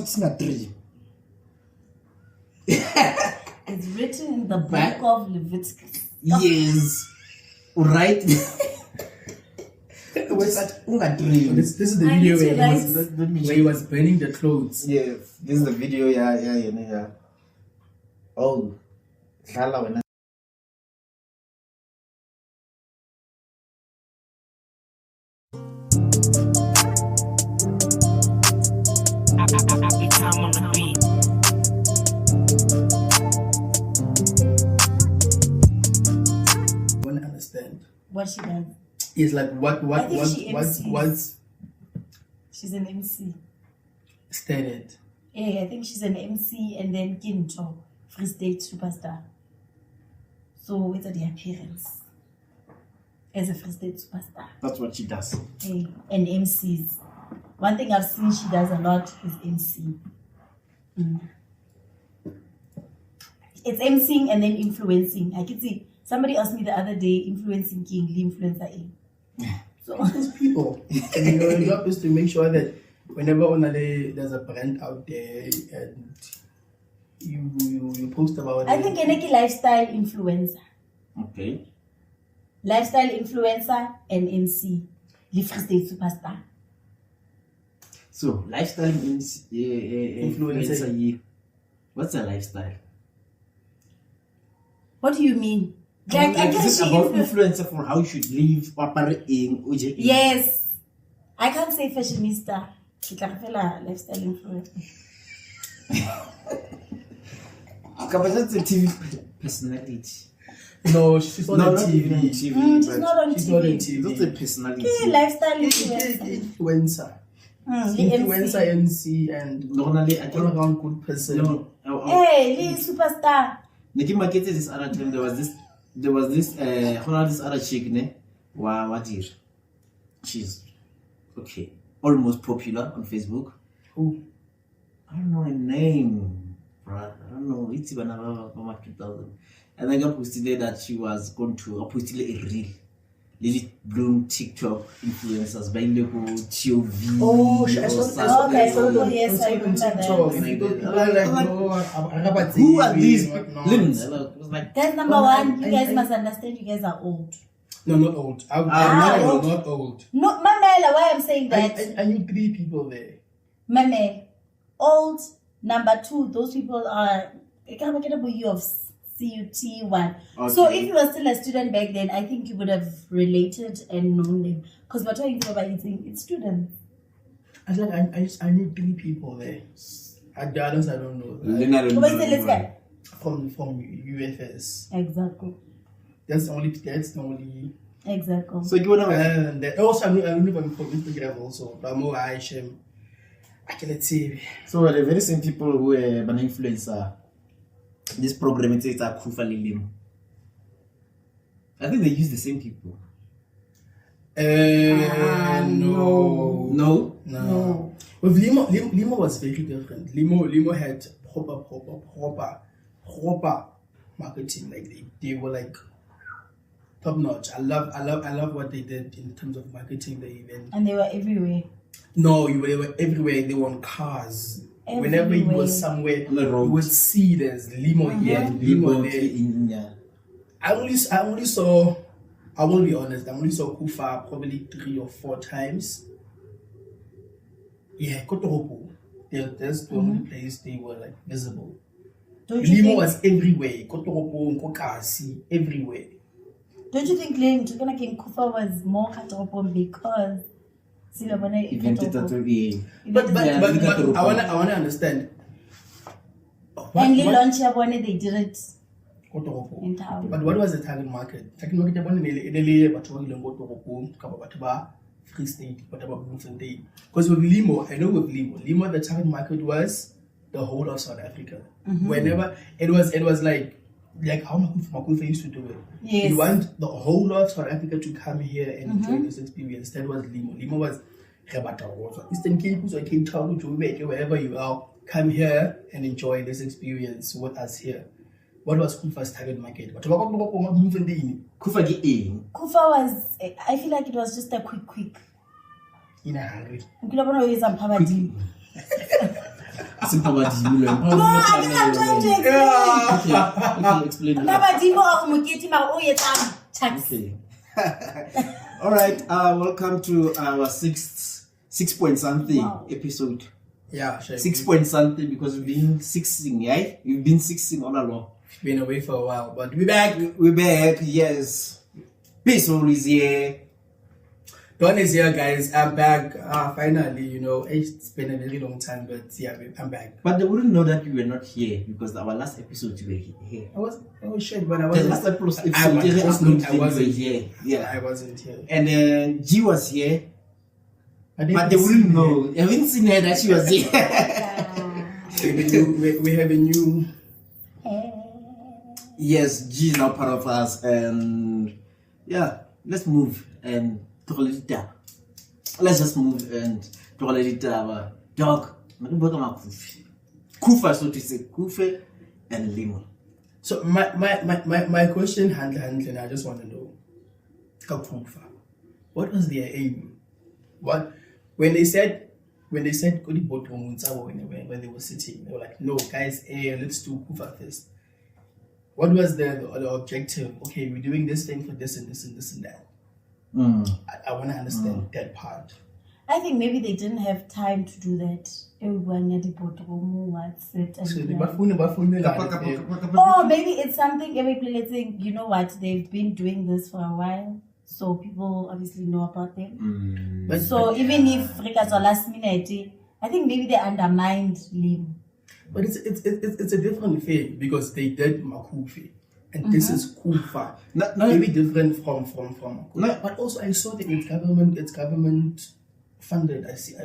it's not dream. It's written in the book of Leviticus. Yes. Right. Dream. This is the video where he was burning the clothes. Yeah, this is the video. Yeah. Oh, What she does? It's like what's she's an MC. Stated. Yeah, I think she's an MC and then Kinto, Free State Superstar. So it's the appearance as a Free State Superstar. that's what she does. Yeah, and MCs. One thing I've seen she does a lot is MC. It's MCing and then influencing. I can see. Somebody asked me the other day, influencing King, the influencer in. So these people, and your job is to make sure that whenever there's a brand out there and you post about I think any lifestyle influencer. Okay. Lifestyle influencer and MC, the Free State Superstar. So lifestyle influencer. What's a lifestyle? What do you mean? Like is it about influencer for how you should live, operating? Yes. I can't say fashionista. She can feel a lifestyle influencer. That's a TV personality. No, she's not on TV. She's not on TV. That's a personality. Lifestyle influencer. Influencer, MC, and normally I all around good person. No. Hey, Lee Superstar. Nikki marketed this other time. There was this this other chick, ne? What year? She's okay, almost popular on Facebook. Who? I don't know her name, bro. I don't know. It's even about 2000. And then I posted that she was going to post a reel. Lily Bloom TikTok influencers by Lemo, TOV. Oh, yes, I remember that. Who are these? That's number one. You guys must understand. You guys are old. No, not old. Not old. No, Mamela. Why I'm saying that? I knew 3 people there. Mamela, old. Number 2, those people are. I can't get a you of CUT1. Okay. So if you were still a student back then, I think you would have related and known them. Because we're talking about it's students. I knew 3 people there. The others I don't know. From UFS. Exactly. That's the only. Exactly. So you wanna also I knew them from Instagram also. But more I cannot say. So the very same people who were an influencer. This program it's a CUFA Lemo. I think they use the same people. No. With Lemo was very different. Lemo had proper marketing. Like they were like top notch. I love what they did in terms of marketing the event. And they were everywhere. No, they were everywhere. They were on cars. Everywhere. Whenever you were somewhere, you would see there's Lemo here, Lemo there. I only saw. I will be honest. I only saw CUFA probably 3 or 4 times. Yeah, Kotoropo. That's the only place they were like visible. Lemo was everywhere. Kotoropo, Nkokasi, everywhere. Don't you think CUFA was more Kotoropo because? But I wanna understand. And launch they did it in town. But what was the target market? Target market Free State, because with Lemo, I know with Lemo the target market was the whole of South Africa. Whenever it was like how Makufa used to do it. Yes. You want the whole of South Africa to come here and enjoy this experience. That was Lemo. Lemo was Eastern Cape, so Cape Town, wherever you are, come here and enjoy this experience with us here. What was CUFA's target market? CUFA was, I feel like it was just a quick. In a hurry. Simple about you, No, I think I'm trying to explain. Okay, explain. Nabadimo a mokete mara o etsang tax. Okay. All right. Welcome to our 6 point something episode. Yeah, sure. 6 point something because we've been 6ing, yeah? We've been 6ing all along. Been away for a while, but we're back. We're back, yes. Peace is here. Don is here, guys. I'm back. Finally, you know, it's been a very long time, but yeah, I'm back. But they wouldn't know that we were not here because our last episode you were here. I was shit, but I The wasn't. last episode I you were wasn't here. Yeah. I wasn't here. And G was here. But But they wouldn't know. I haven't seen her that she was here. we have a new. Yes, G is now part of us. And yeah, let's move and talk a little bit. Let's just move and talk a little bit about dog. CUFA, so to say. CUFA and Lemo. So my question, handling, I just want to know, CUFA, what was their aim? What when they said when they were sitting, they were like, no guys, let's do CUFA first. What was the objective? Okay, we're doing this thing for this and this and this and that. I want to understand that part. I think maybe they didn't have time to do that. Or maybe it's something every place saying, you know what, they've been doing this for a while, so people obviously know about them. So even if Rika's last minute, I think maybe they undermined Lemo. But it's a different thing because they did Makufi and this is CUFA. Maybe different from No. but also I saw that it's government funded. I saw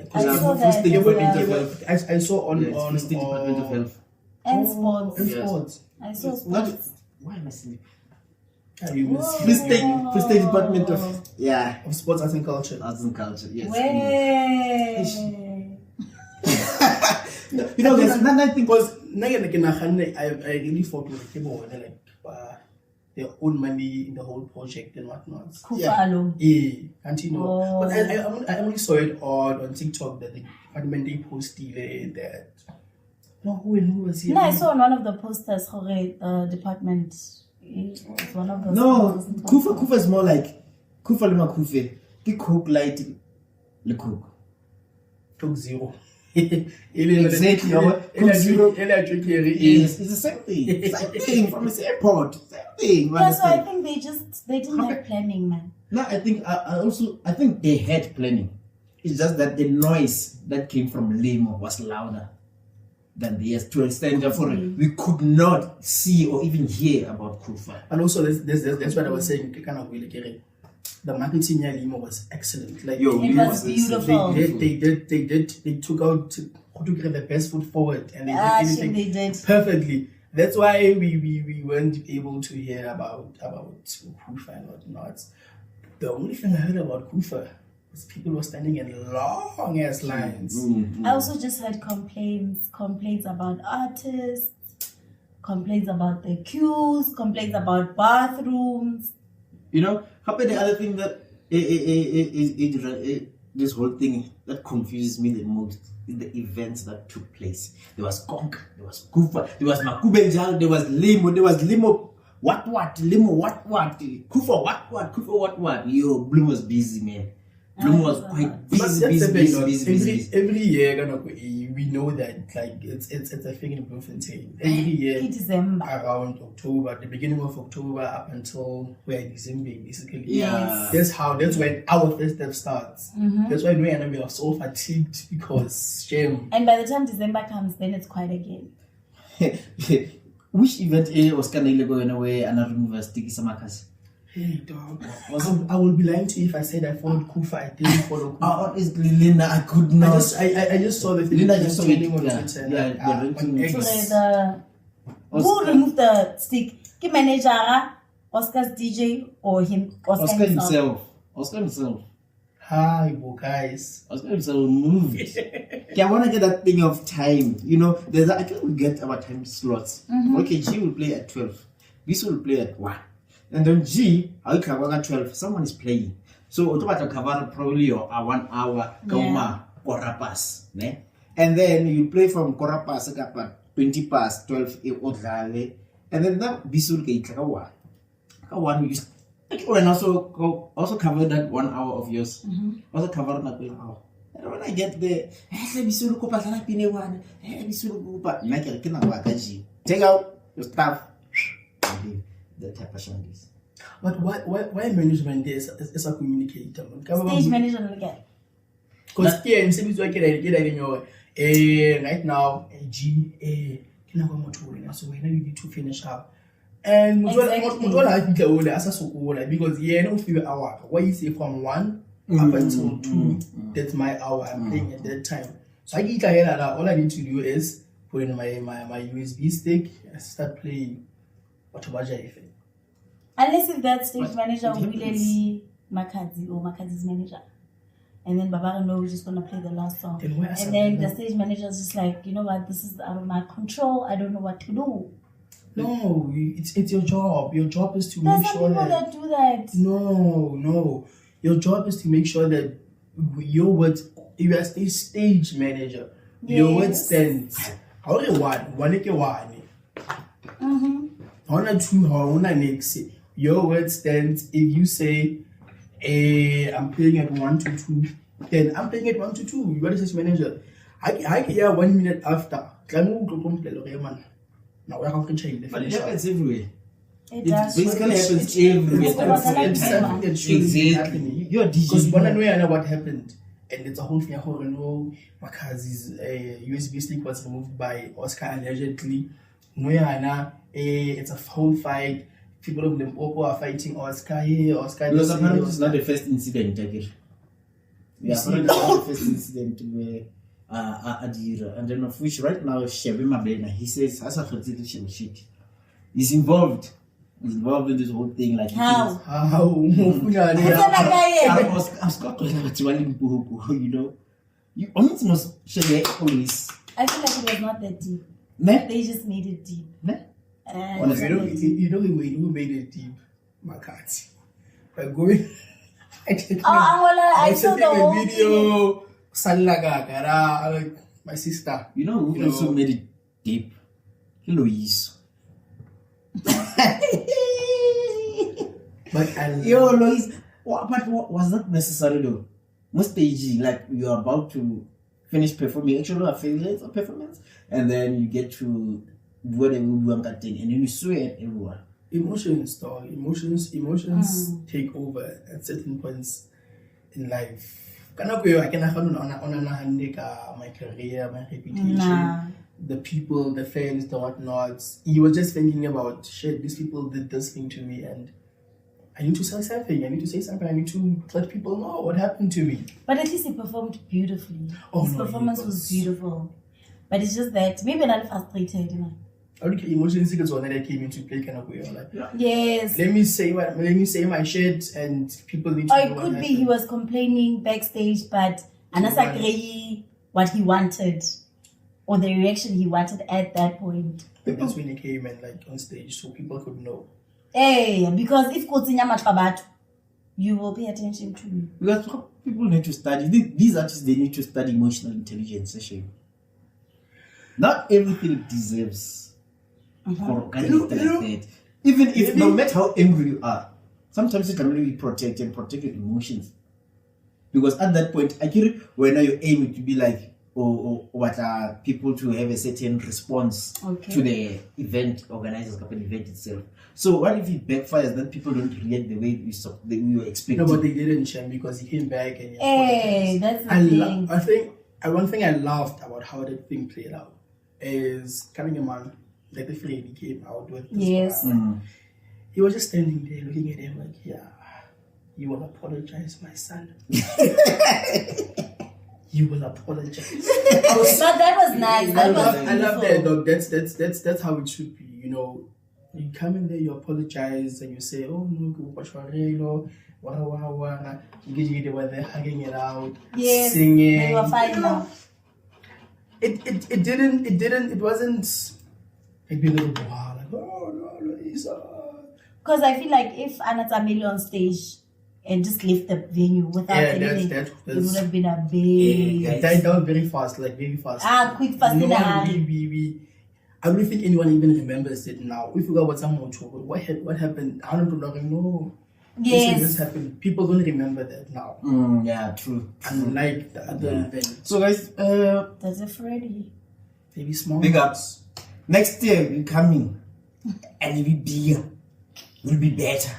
that I saw on State Department of Health. And sports. and Yes. sports. I saw Not, sports. why am I sleeping? You miss Free State Department of of sports, arts and culture. Arts and Culture. Yes. Way. You know, there's another thing. Because I really thought with people like their own money in the whole project and whatnot. CUFA alone. Yeah, can't you know? Oh. But I only saw it on TikTok that the department they posted that. No, who was here? No, I saw on one of the posters, department. It was one of those. No, CUFA is more like CUFA lema CUFA. The cook light the cook. Took zero. Exactly. Cook zero. Yes, it's the same thing. Same thing from this airport. Same thing. Yeah, so I think they didn't have planning, man. No, I think they had planning. It's just that the noise that came from Lemo was louder than theirs to an extent therefore we could not see or even hear about CUFA. And also that's what I was saying. Kind of really the marketing in Lemo was excellent. Like it was beautiful. They took out to get the best foot forward and they did everything they did perfectly. That's why we weren't able to hear about CUFA and whatnot. The only thing I heard about CUFA was people were standing in long ass lines. I also just heard complaints about artists, complaints about the queues, complaints about bathrooms. You know, how about the other thing that this whole thing that confuses me the most is the events that took place. There was Konk, there was CUFA, there was Makubenjal, there was Lemo, what, Lemo, what, CUFA, what. Yo, Bloom was busy, man. Bloom was quite busy. Every year, we know that like it's a thing in Bloemfontein. Every year, December. Around October, the beginning of October up until December, basically. Yeah. That's when our festival starts. That's why we are so fatigued because shame. And by the time December comes, then it's quiet again. Which event was kind of going away and I remember sticky samakas? Hey dog, I will be lying to you if I said I followed CUFA. I didn't follow CUFA. Honestly, Linda, I could not. I just saw the thing. Linda just saw it. On Twitter. Who removed the stick? The manager, Oscar's DJ, or him? Oscar himself. Hi, guys. Oscar himself moved. Okay, I want to get that thing of time. You know, I think we get our time slots. Okay, G will play at 12. This will play at 1. And then G, I cover at 12. Someone is playing. So, automatically cover probably 1 hour, or rappers. and then you play from quarter past 20 past 12 and then that bisul ke one you and also cover that 1 hour of yours. Also cover that 1 hour. And when I get there, take out your stuff. That type of shandies. But why management is a communicator? Stage management again. Because here in Sibi's work, right now, so we need to finish up. And because hour. Why you say from 1 up until 2, that's my hour. I'm playing at that time. So I get that all I need to do is put in my USB stick and start playing. What about you? Unless if that stage manager will really Makazi or Makazi's manager. And then Baba no, we're just gonna play the last song. And then the stage manager is just like, you know what, this is out of my control. I don't know what to do. No, it's your job. Your job is to There's make some sure people that do that. No. Your job is to make sure that your words, you are a stage manager. Yes. Your word stands. Only one. One or two, next. Your word stands. If you say, I'm playing at 1 to 2, then I'm playing at 1 to 2. You are the stage manager. I hear 1 minute after. Now I can change. But it happens everywhere. It does. Basically happens everywhere. Exactly. You're DJ. Because one I know what happened. And it's a whole thing. I know Makazi's USB stick was removed by Oscar allegedly. It's a whole fight. People of Limpopo are fighting Oscar here. Oscar. Because apparently it's not the first incident, Takir. Yeah, apparently it's not the first incident where Adira. And then of which right now Shebe Mabena, he says he's involved. He's involved in this whole thing. Like how? You know, you almost must share police. I feel like it was not that deep. Ne? They just made it deep. Ne? You know who made it deep? Makati. By going, I saw the whole video. Like my sister. You know who also made it deep? Lloyiso. But Lloyiso. But was that necessary though? Most stage, like you are about to finish performing, actually a failure of performance, and then you get to whatever and then you swear at everyone. Emotions take over at certain points in life. I can have my career, my reputation, the people, the fans, the whatnots. He was just thinking about shit, these people did this thing to me and I need to say something. I need to say something. I need to let people know what happened to me. But at least he performed beautifully. His performance was beautiful. But it's just that maybe not frustrated, you know. Emotions is one that I came into play kind of way. Like, yes. Let me say my shit and people need to know. Or it could be he was complaining backstage, but Anasa agree what he wanted. Or the reaction he wanted at that point. But that's when he came and like on stage so people could know. Hey, because if you will pay attention to me. Because people need to study. These artists, they need to study emotional intelligence. Actually. Not everything deserves for like that. Even if, no matter how angry you are, sometimes you can really protect your emotions. Because at that point, actually, when you aim to be like, or what are people to have a certain response to the event, organizers of an event itself. So what if it backfires, then people don't react the way we were expecting? No, but they didn't, Shem, because he came back and that's the thing. I think one thing I loved about how that thing played out is coming a man, like the friend he came out with. Yes. He was just standing there looking at him like, yeah, you will apologize, my son. You will apologize. But that was nice. I love that, dog. That's how it should be. You know, you come in there, you apologize, and you say, "Oh no, you were there hugging it out, singing." They were fine now. It wasn't like being a little wow, like oh no, Lisa. Because I feel like if Anna Tamili on stage and just left the venue without anything, it would have been a big. It died down very fast, like very fast. Quick, fast. No one I don't think anyone even remembers it now. We forgot what someone told. What happened? I don't know. Yes. This happened. People don't remember that now. Yeah, true. Unlike the other event. So guys, that's a Freddy. Maybe small. Big ups. Next year we're coming, and it will be bigger. Will be better.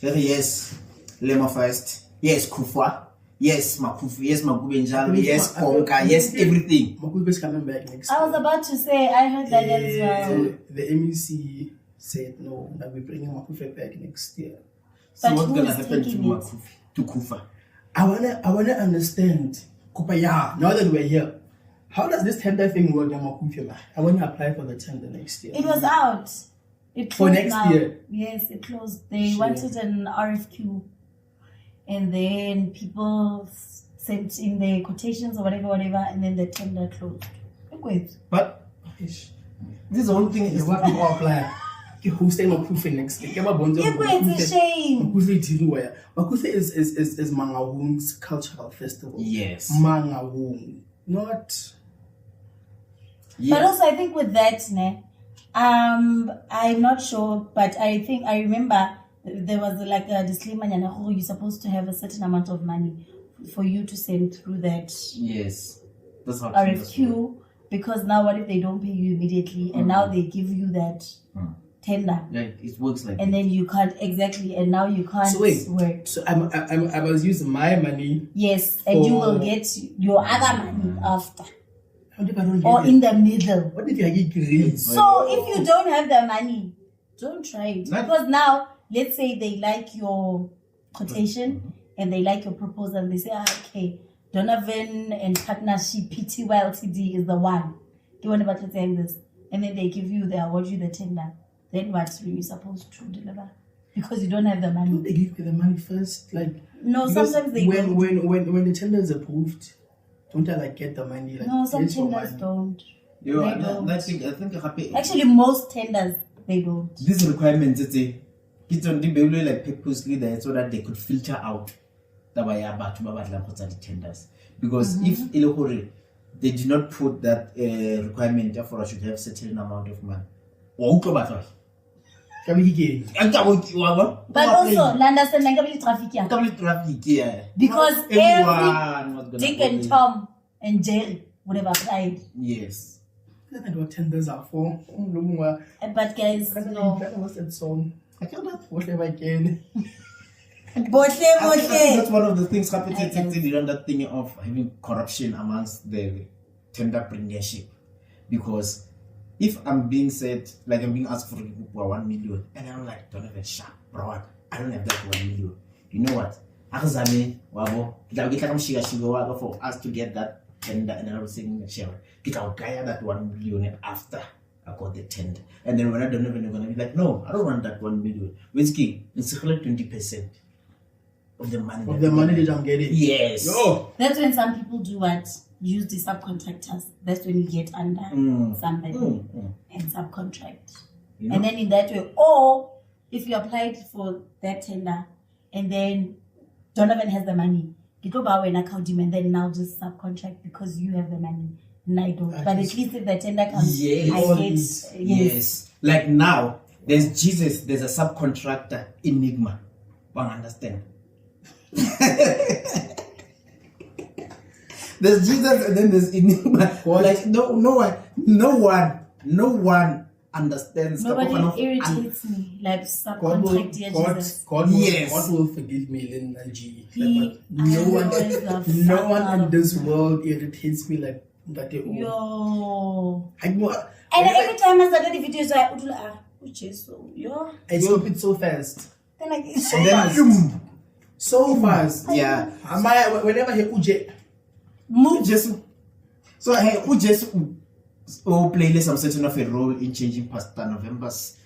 Yes, Lemo first. Yes, CUFA. Yes, Makufu. Yes, Makubenjalo. Yes, Konka. Yes, everything. Makufu is coming back next I was about to say, I heard that as well. The MEC said no, that we're bringing Makufu back next year. So But what's who gonna is happen to taking it? Makufu? To CUFA? I wanna understand. Kupaya, now that we're here, how does this tender thing work? I want to apply for the tender next year. It was out. It For closed next now. year? Yes, it closed. They Shit. wanted an RFQ, and then people sent in their quotations or whatever, and then the tender closed. Okay. But Ish. this whole thing is What we all apply? Who's staying Makufu next year? It's a shame. Makufu is Mangawung's cultural festival. yes. Mangawung, not. Yeah. But also, I think with that, I'm not sure, but I remember there was like a disclaimer, you're supposed to have a certain amount of money for you to send through that Yes. That's how RFQ, because now what if they don't pay you immediately, and now they give you that tender, Like it works like and then you can't and now you can't So wait. work. So I was using my money. Yes, and you will For- get your other money after, What if I don't or get in it? the middle. What if I get grades? So if you don't have the money, don't try it. Not- Because now, let's say they like your quotation and they like your proposal, and they say, okay, Donovan and partnership PTY Ltd is the one. Do you want about to say this? And then they award you the tender. Then what are you supposed to deliver? Because you don't have the Don't money. they give me the money first? Like No, because sometimes they don't. when the tender is approved, don't I like get the money? Like, No, some here's your tenders money. don't. Yo, They I don't. think happy. Actually, most tenders, they don't. These requirements, it's on the like purposely there so that they could filter out the tenders. Because if Ilokore, they did not put that requirement for us to have certain amount of money. Can we get But also, understand like traffic here. Because every everyone was gonna Dick go and in. Tom and Jerry would have applied. Yes. That's not what tenders are for. But guys, no. What's that song? I cannot whatever I can. I think that's one of the things happening I can. around that thing of having corruption amongst the tenderpreneurship. Because if I'm being said, like I'm being asked for 1 million, and I'm like, don't have a sharp, bro, I don't have that 1 million. You know what? For us to get that tender, and I was saying, share, get our guy that 1 million after I got the tender. And then when I don't know when I'm going to be like, no, I don't want that 1 million. Whiskey, it's 20% of the money. Of the money that I'm getting. Yes. Yo. That's when some people do what? Use the subcontractors. That's when you get under somebody and subcontract. You know? And then in that way, or if you applied for that tender and then Donovan has the money, you go by an account and then now just subcontract because you have the money and I don't. But at least if the tender comes, Yes. I get Yes. Like now, there's Jesus, there's a subcontractor, Enigma. One understand? There's Jesus and then there's Enigma. Like no one understands. Nobody irritates me like subcontract Jesus. Yes. God will forgive me, Lynn and G. He No one in this world irritates me like that. Yo. I know. And every time I started the videos, I stop it so fast. then I get So fast. So fast. Yeah. Whenever I hear Uje, move. Just so hey, who just play some certain of a role in changing Pastor November's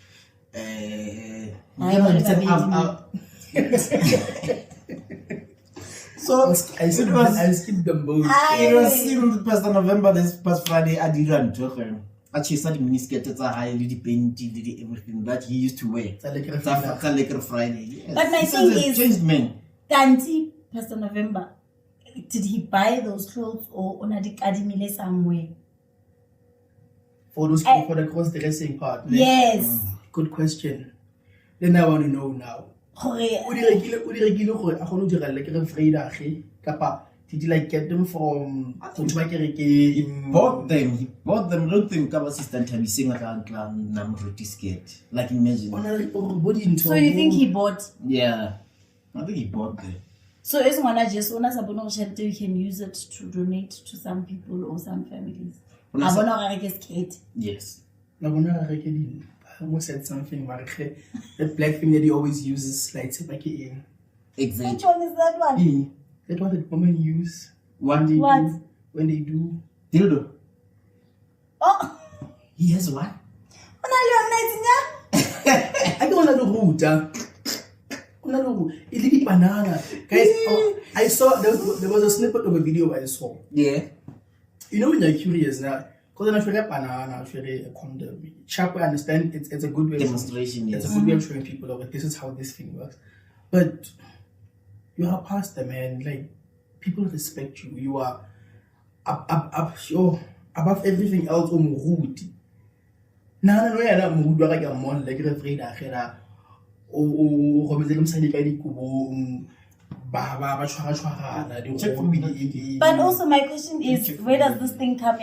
so I skip them both. it was even Pastor November this past Friday I didn't talk him. actually study miniskirt tsa high le di panty le di everything that he used to wear. Tsa Lekere Tsa Lekere Friday. Yes. But my He's thing a is- changed man. Kanti, Pastor November, did he buy those clothes or unadikadimile somewhere? For the cross-dressing part. Ne? Yes. Good question. Then I want to know now. Gore- O di rekile gore a kgone ho dira Lekere Friday kapa did you like get them from He bought them. Don't think Kaba sister Tabising like Uncle Namruti skirt. Like imagine. So you think he bought? Yeah. I think he bought them. So as one just una sabono shelter, you can use it to donate to some people or some families. Una sa- Abona ga ke skate. Yes. I almost said something, that black thing that he always uses, like, Which Exactly. one is that one? that one that women use What? when they do. Dildo. Oh, He has one. ona le yona tsinya? I don't want to ruta. It did banana. Guys, I saw there was a snippet of a video I saw. Yeah. You know when you're curious now, because I'm sure banana, I'm sure a condom. Sharp, I understand it's a good way. Demonstration, It's a yes. good way of showing people over this is how this thing works. But you are a pastor, man. Like people respect you. You are above everything else. Rude. No, you're not rude. Like a mon, like a afraid. O robetse msadi ka dikubo ba tshwara But also my question is, where does this thing come?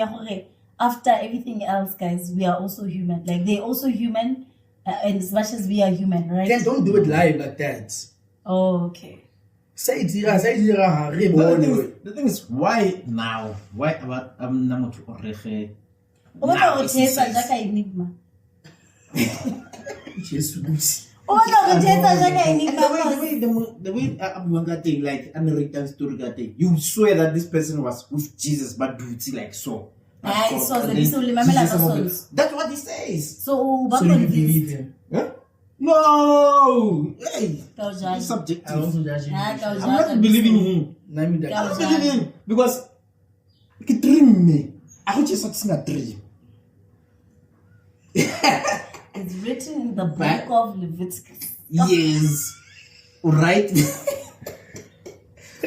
After everything else, guys, we are also human. Like they're also human, and as much as we are human, right? Then don't do it live like that. Oh, okay. Say dira re But bone. the thing is, why now? Why about Namotu Oreche? O batla go thetsa jaka enigma. Jesus. O batla go thetsa jaka enigma. The way I'm thing, like American story thing, you swear that this person was with Jesus, but do it like so. Aye, so And the then so limamela Jesus ka some of sons. it. That's what he says. So So you believe him? Huh? No! Hey! Ka o It's judge. subjective. I also judge him. Ah, ka o I'm judge. not believing him. Nami Ka I that. o don't believe him because ke dream me. I would just not a dream. It's written in the book of Leviticus. Yes. Right?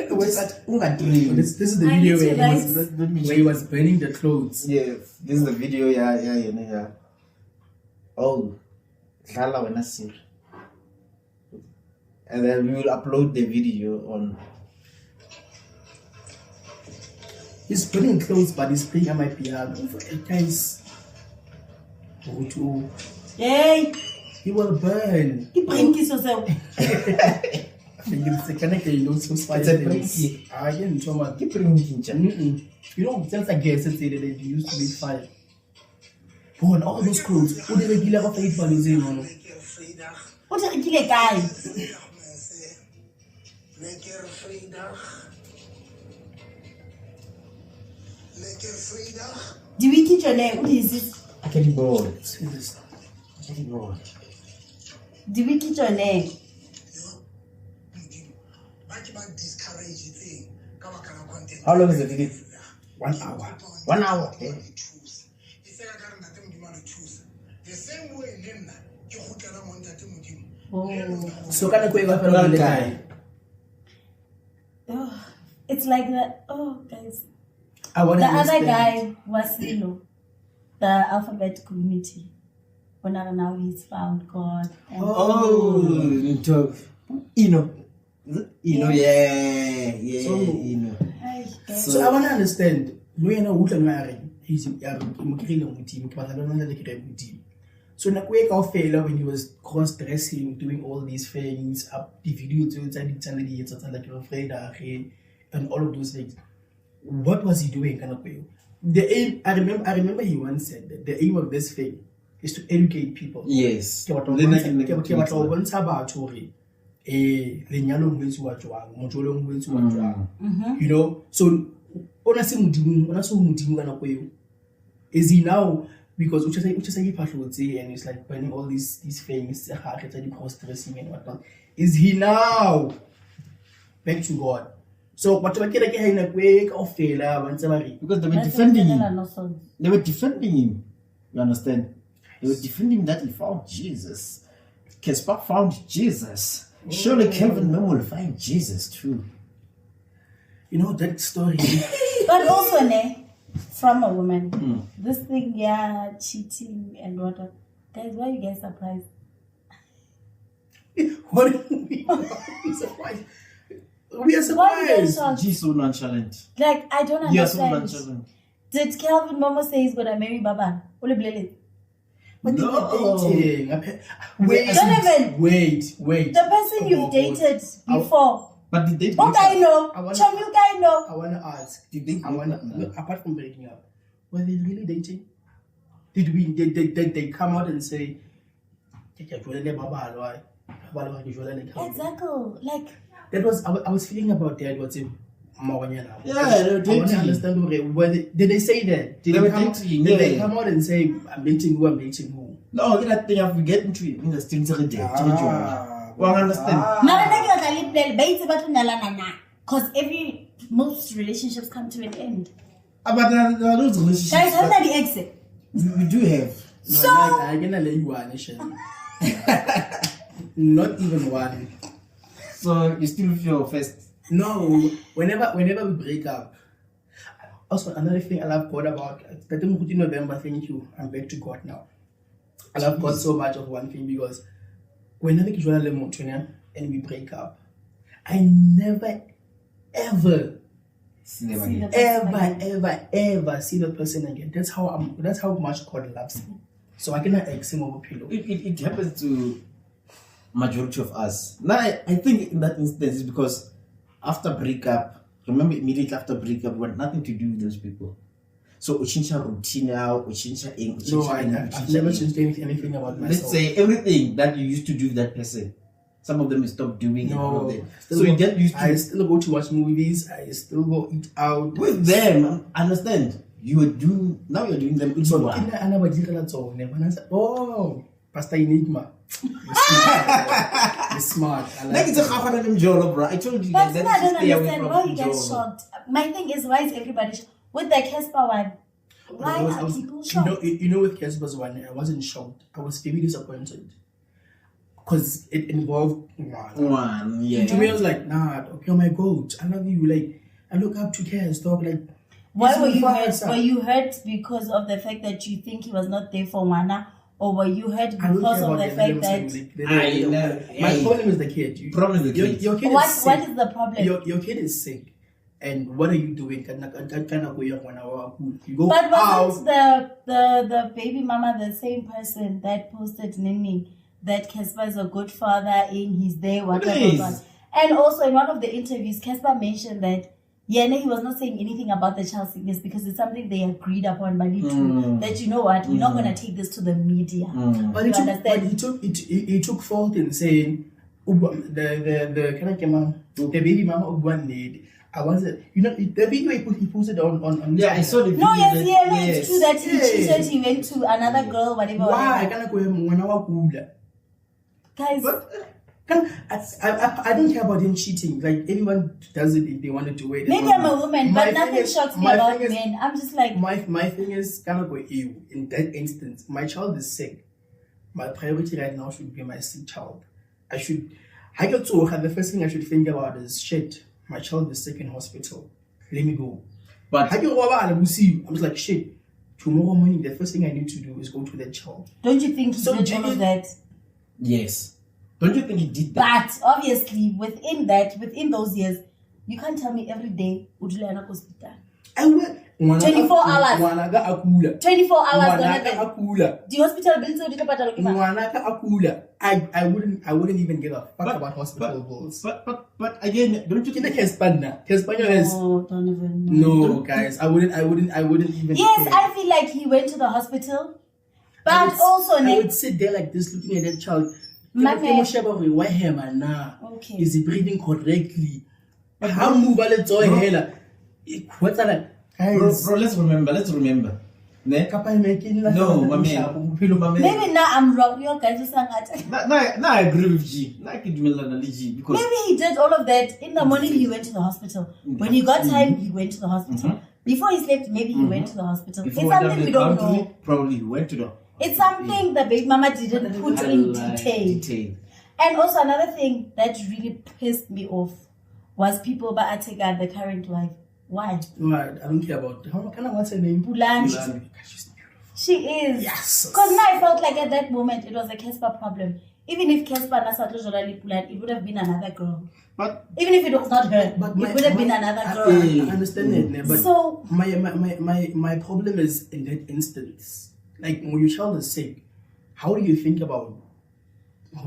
What's that? Dream. This is the I video need to where write- he was burning the clothes. Yes, this is the video. Yeah. Oh, Lala when I see. And then we will upload the video on. He's burning clothes, but he's playing MIPR. Guys, Yay! he will burn. Ke brinkiso seo. It's a kind of so It's a brinky. I didn't know what. Keep bringing it. You know, since I guess it's that they used to be fire. Oh, and all those clothes. Who did they kill off 8 bodies in? O di rekile kae? Di wiki tsone o di ise. I'm getting bored. This. I'm getting bored. Di wiki tsone. How long is the video? 1 hour. 1 hour. Okay. Oh. So can I go back around the guy? Oh, it's like that. Oh, guys. I want The to other understand. guy was the alphabet community. When now he's found God. And Oh, tough. Ino. Is it? Ino, yeah. So- Ino. Hi, guys. So I want to understand. No, you know what I'm wearing. He's a team. So Nakweka when he was cross-dressing, doing all these things, up the video to like you're afraid and all of those things. What was he doing? The aim, I remember he once said that the aim of this thing is to educate people. Yes. You know, so is he now, because and it's like burning all these things, cross-dressing and whatnot, is he now back to God? So what Because they were That's defending Mandela him. no sons. They were defending him. You understand? They were defending that he found Jesus. Casper found Jesus. Surely Calvin Memo will find Jesus too. You know that story. But also, from a woman, this thing, cheating and whatnot. Guys, why are you guys surprised? What do you mean? We're surprised. We are Why are you guys surprised. shocked? She's so nonchalant. Like, I don't You are so understand. nonchalant. Did Calvin Momo say he's gonna marry Baba? Ole Blele. But they No. were dating. Wait, Don't even- wait. The person you've dated before. But did they Oh, I know. I wanna- Chum, you guys know. I want to ask. Did they I want to. Apart from breaking up, were they really dating? Did they come out and say, Exactly. Like, that was I was feeling about that. What's it? Yeah, they were I want to dating. understand did they say that? Did They were come, dating, did they yeah. come out and say I'm dating who? I'm dating who? No, that thing I've get into it. In the streets of the day. Well, I understand. most relationships come to an end. But those relationships. Guys, how that many exit? we do have. So, I'm gonna let you one, Nation. Not even one. So you still feel first. No, whenever we break up. Also, another thing I love God about, that in November, thank you, I'm back to God now. I love God so much of one thing because whenever Lemo and we break up, I never, ever, see the person ever see the person again. That's how much God loves me. So I cannot ask him over pillow. It happens to majority of us. Now I think in that instance is because after breakup, remember immediately after breakup, we had nothing to do with those people. So uchincha routine now, uchincha ing, No, I've never changed anything about myself. Let's say everything that you used to do with that person. Some of them you stop doing. and all of No, them. So you get used to I still go to watch movies. I still go eat out with them. I understand. You are doing now. You're doing them. So, oh, Pastor Enigma. You're smart. I like Like it's a it. half of them job, bro. I told you But guys then that I don't stay away understand from why you get Joel. shocked. My thing is, why is everybody with the Casper one? Why I are was- people shocked? You know, with Casper's one, I wasn't shocked. I was very disappointed because it involved one. One, yeah. To me, I was like, nah, okay, you're my goat. I love you. Like, I look up to Cas. Talk like. Why it's were you my hurt? father. Were you hurt because of the fact that you think he was not there for Wana, or were you hurt I don't because care of the about fact them, that I know. my Hey. problem is the kid. You- Problem is the kid. Your kid what is sick. what is the problem? Your kid is sick, and what are you doing? You go But out. wasn't the baby mama the same person that posted Nini that Casper is a good father in he's there, whatever. It is. whatever. And also in one of the interviews, Casper mentioned that he was not saying anything about the child sickness because it's something they agreed upon by two. That you know what, we're not gonna take this to the media. But You he took, understand? he took fault in saying the baby mama one need. I wasn't, the video he posted on Yeah, I saw the video. No, yes, that- it's true that he Yes. cheated, he went to another girl, whatever. Why? whatever. Guys, I don't care about him cheating. Like everyone does it if they want to do it. maybe I'm a woman, My but nothing thing is- shocks me my about thing is- men. I'm just like, My thing is kind of with you in that instance. My child is sick. My priority right now should be my sick child. The first thing I should think about is shit. My child is sick in hospital. Let me go. But I will see you. I'm just like shit. Tomorrow morning, the first thing I need to do is go to that child. don't you think he So did do all you- of that? yes, don't you think he did that? But obviously, within those years, you can't tell me every day, Udulana hospital. I will. 24 hours. 24 hours. The hospital bills are different. I wouldn't even give a fuck But- about hospital bills. But again, don't you Look think? at Caspana. Caspana is Oh, don't even know. no, guys. I wouldn't even. Yes, care. I feel like he went to the hospital. But I would- also, I Nick, would sit there like this, looking at that child. My man. Okay. Okay. Is he breathing correctly? How move a little hela? What's that? Bro, let's remember. Ne? No, my man. maybe now I'm wrong. You guys are saying that. Now I agree with G. Now I can do G because Maybe he did all of that. In the morning, he went to the hospital. When he got time, he went to the hospital. Before he slept, maybe he went to the hospital. Before It's something we don't know. Probably he went to the. It's something the baby mama didn't put in detail. And also another thing that really pissed me off was people by Atega, the current wife. Why? Right, I don't care about how can I what's her name? Bulanji. She's beautiful. She is. Yes. Because now I felt like at that moment it was a Casper problem. Even if Casper Nasato Jorali Pulan, it would have been another girl. But even if it was not her, it would have been another girl. I understand it, but so my problem is in that instance. Like when your child is sick, how do you think about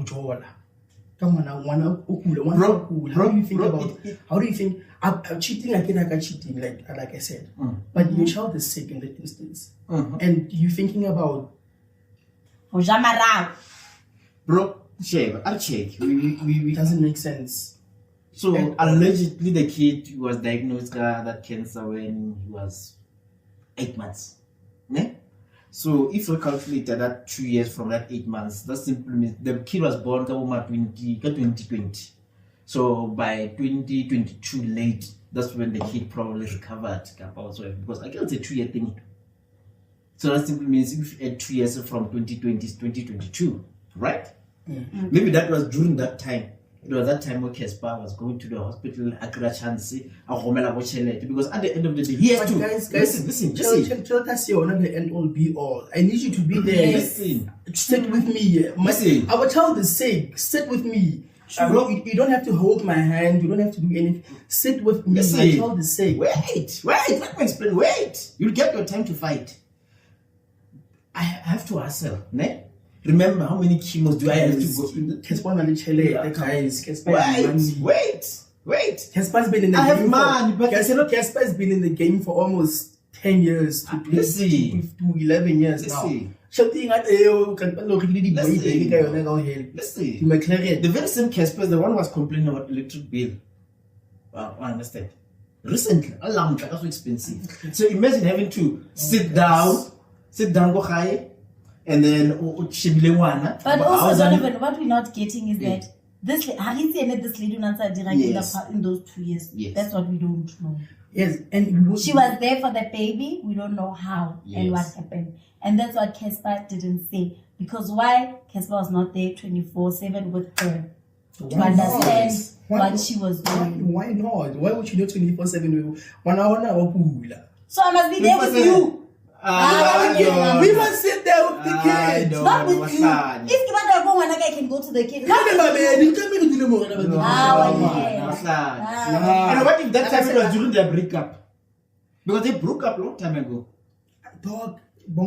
Jola? How do you think about it? How do you think I'm cheating like cheating, like I said. But your child is sick in that instance. And you thinking about bro, I'll check. We doesn't make sense. So allegedly the kid was diagnosed with that cancer when he was 8 months. Ne? So if you calculate that 2 years from that 8 months, that simply means the kid was born in 2020. So by 2022 late, that's when the kid probably recovered because I guess it's a 2 year thing. So that simply means if you add 2 years from 2020 to 2022, right? Maybe that was during that time. It was that time where Casper was going to the hospital, because at the end of the day, he has to. Guys, listen. Tell us you're not the end all be all. I need you to be there. Listen. Sit with me. Our child is sick. Sit with me. You don't have to hold my hand. You don't have to do anything. Sit with me. Listen. My child is sick. Wait. Let me explain. Wait. You'll get your time to fight. I have to hustle, ne? Remember how many chemos do I have to go? Wait. Casper's been in the I game. have money, but Casper's been in the game for almost 10 years to 11 years now. Listen. The very same Casper, the one was complaining about electric bill. Wow, I understand. Recently, alarm clock was so expensive. So imagine having to sit down, go high. And then but also Donovan, what we're not getting is that this lady in those 2 years. Yes. That's what we don't know. Yes, and she was there for the baby. We don't know how and what happened, and that's what Casper didn't say. Because why Casper was not there 24/7 with her to understand what she was doing. Why not? Why would you do 24/7? 1 hour. So I must be there with you. We must sit there with the kids. Not with you. If you want to go, I can go to the kids. And what if that time it was during their breakup? Because they broke up a long time ago. Dog, my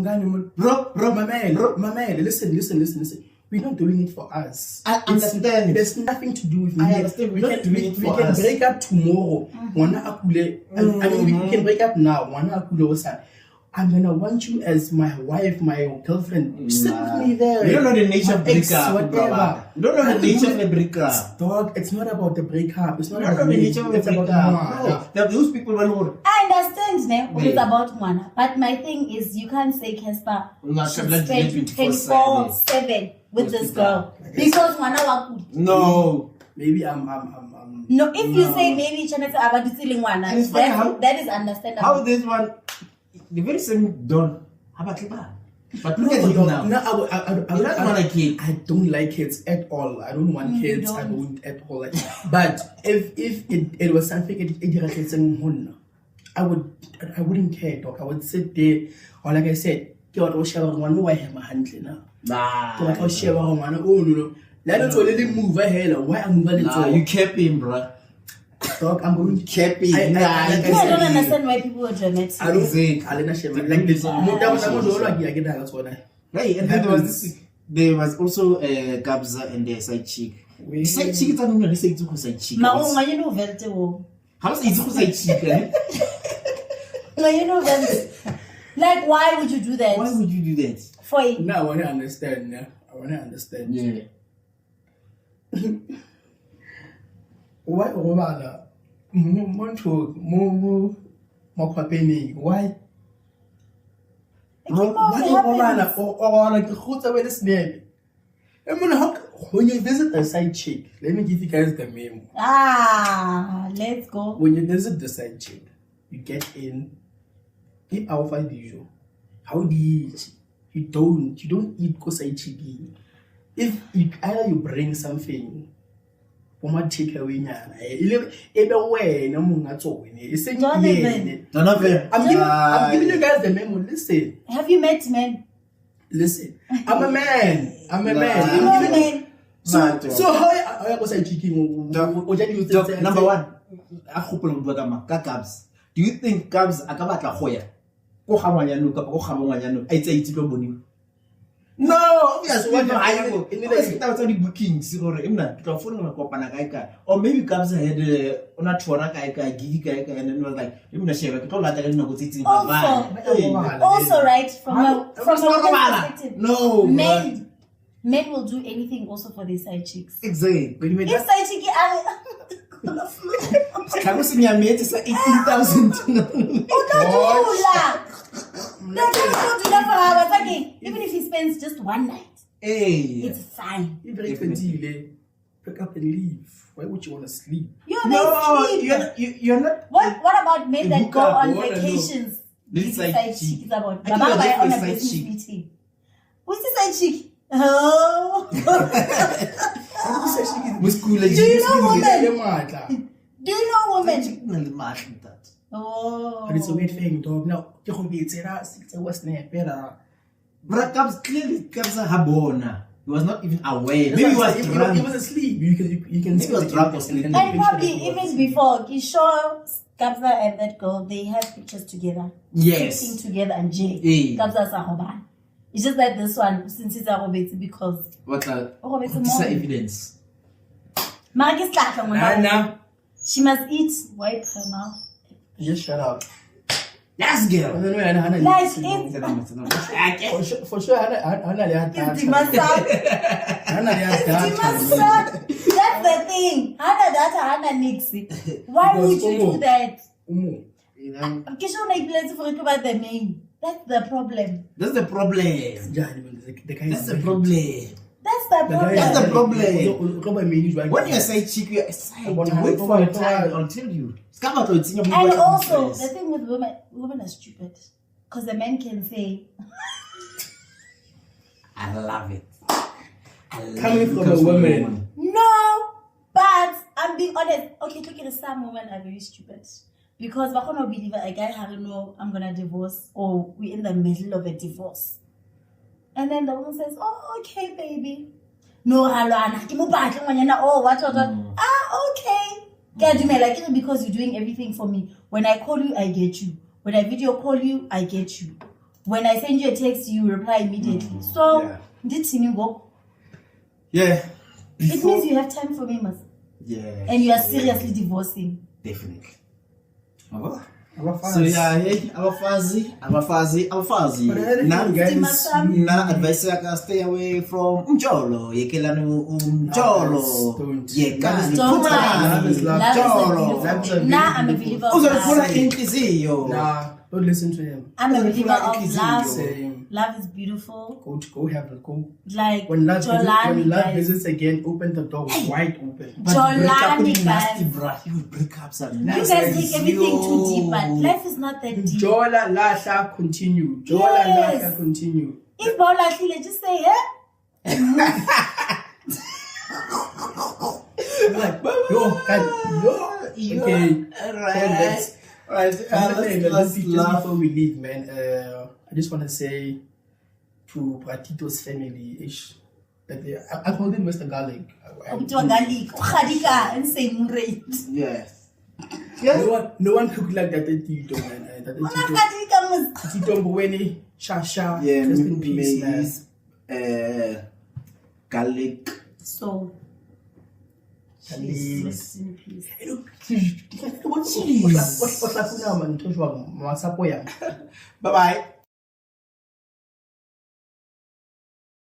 man, listen. We're not doing it for us. I understand. There's nothing to do with me. I understand. We can break up tomorrow. I mean, we can break up now. I'm gonna want you as my wife, my girlfriend. Sit with me there. You don't know the nature of breakup. Whatever. You don't know the nature of the breakup. Dog, it's not about the breakup. It's not You don't about know the nature of the breakup. No. Those people will. I understand now. It's about Mwana. But my thing is, you can't say Casper should spend 24/7 with this girl because Mwana waku. No. Maybe I'm. No, if you say maybe Chanete abadisiling Mwana, that is understandable. How this one? The very same done. How about but look at him now. No, I don't like kids at all. I don't want kids. I don't at all. But if it was something I wouldn't care, dog. I would sit there, or like I said, I have my hand let us only move ahead. Why I'm moving? You kept him, bro. Dog, I'm going to keep it. I don't understand why people are dramatic. I don't think like this. Hey, and then there was also Gabza and the side chick. Side chick is not say to side chick. No, you know very well. How is it side chick? No, you know very. Like, why would you do that? Why would you do that? For it. No, I want to understand. Yeah. Why why? When you visit a side chick, let me give you guys the memo. Let's go. When you visit the side chick, you get in, If our five visual, how do you eat? You don't eat kosai chicken. If either you bring something, or take away nyana. I'm giving you guys the memo. Listen. Have you met men? Listen. I'm a man. So how I was chicken? Number one, do you think Cubs are coming to Hoya? No, obviously, that's only bookings or maybe Cubs had on a Choraka, Gigi, and then was like, even a share. Also, right from a perspective, no, men will do anything also for their side chicks. Exactly. If side chick Can we see your mate is like 18,000? No, don't do that for hours again. Even if he spends just one night, it's fine. Even if you pick up and leave, why would you want to sleep? You're not. What about men that go on vacations? This is side chick. It's about Baba on a business meeting. Who's the side chick? Oh. Do you know women? Oh. But it's a weird thing, dog. No, you can be it's a Western better. But Cubs clearly Cubs are Habona. He was not even aware. Maybe he was drunk. He was asleep. You can see he was drunk or sleeping. And probably even before, Kishore, Kabza and that girl, they have pictures together. Yes. Sitting together and Jay. Kabza Sahoban. It's just that this one, since it's a because. What's that? This is evidence. Anna. She must eat, wipe her mouth. Just shut up. Yes, girl. Like for sure, Hannah, that's the thing. Hannah makes it. Why would you do that? Kisho na plans for it about the name. That's the problem. That's the problem. That's the problem. That's the problem. When you say chick, you wait for a time until you. And also, the thing with women are stupid. Because the men can say, I love it. Coming from a woman. No, but I'm being honest. Okay, look at some women are very stupid. Because I don't believe a guy I don't know I'm gonna divorce or we're in the middle of a divorce. And then the woman says, oh, okay, baby. No, Alana. Oh, what? Okay. Like, because you're doing everything for me. When I call you, I get you. When I video call you, I get you. When I send you a text, you reply immediately. So, did you go? Yeah. It means you have time for me, Mas. Yeah. And you are seriously divorcing. Definitely. So yeah, our fuzzy. Now guys, advice stay away from Njolo. Njolo. Nah, I'm a believer of love. Don't listen to him. I'm a believer of love. Love is beautiful. Go have a go. Like when love visits again, open the door wide open. Jolani, you will break up some. You guys take everything too deep, but life is not that deep. Jola Lasha continue. Lasha continue. If Bola Chile, just say yeah. Like, okay. Right. Let's before we leave, man. I just want to say to Tito's family, that I call him Mr. Garlic. Yes. No one cooked like that Tito, man. Tito Mboweni, Shasha, yeah, rest in peace, man. Garlic. So. Rest in peace. Bye bye.